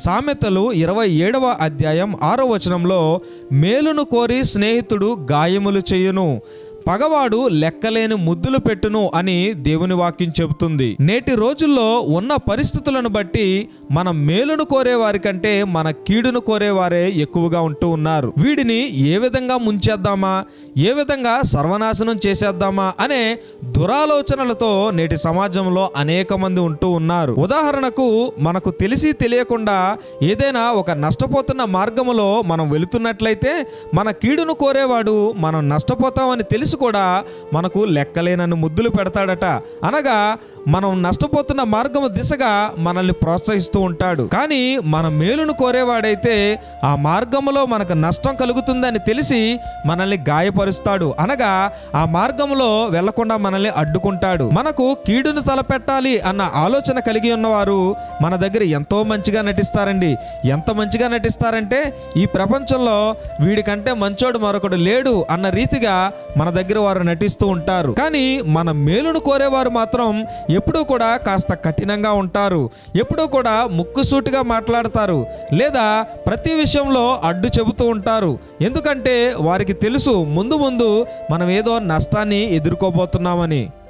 సామెతలు 27వ అధ్యాయం 6వ వచనంలో, మేలును కోరి స్నేహితుడు గాయములు చేయును, పగవాడు లెక్కలేని ముద్దులు పెట్టును అని దేవుని వాక్యం చెబుతుంది. నేటి రోజుల్లో ఉన్న పరిస్థితులను బట్టి మన మేలును కోరేవారి కంటే మన కీడును కోరేవారే ఎక్కువగా ఉంటూ ఉన్నారు. వీడిని ఏ విధంగా ముంచేద్దామా, ఏ విధంగా సర్వనాశనం చేసేద్దామా అనే దురాలోచనలతో నేటి సమాజంలో అనేక మంది ఉంటూ ఉన్నారు. ఉదాహరణకు, మనకు తెలిసి తెలియకుండా ఏదైనా ఒక నష్టపోతున్న మార్గములో మనం వెళుతున్నట్లయితే మన కీడును కోరేవాడు మనం నష్టపోతామని తెలిసి కూడా మనకు లెక్కలేనన్ని ముద్దులు పెడతాడట. అనగా మనం నష్టపోతున్న మార్గము దిశగా మనల్ని ప్రోత్సహిస్తూ ఉంటాడు. కానీ మన మేలును కోరేవాడైతే ఆ మార్గములో మనకు నష్టం కలుగుతుందని తెలిసి మనల్ని గాయపరుస్తాడు. అనగా ఆ మార్గములో వెళ్లకుండా మనల్ని అడ్డుకుంటాడు. మనకు కీడును తలపెట్టాలి అన్న ఆలోచన కలిగి ఉన్నవారు మన దగ్గర ఎంతో మంచిగా నటిస్తారండి. ఎంత మంచిగా నటిస్తారంటే, ఈ ప్రపంచంలో వీడికంటే మంచోడు మరొకడు లేడు అన్న రీతిగా మన దగ్గర వారు నటిస్తూ ఉంటారు. కానీ మన మేలును కోరేవారు మాత్రం ఎప్పుడూ కూడా కాస్త కఠినంగా ఉంటారు. ఎప్పుడూ కూడా ముక్కుసూటిగా మాట్లాడతారు, లేదా ప్రతి విషయంలో అడ్డు చెబుతూ ఉంటారు. ఎందుకంటే వారికి తెలుసు ముందు ముందు మనం ఏదో నష్టాన్ని ఎదుర్కోబోతున్నామని.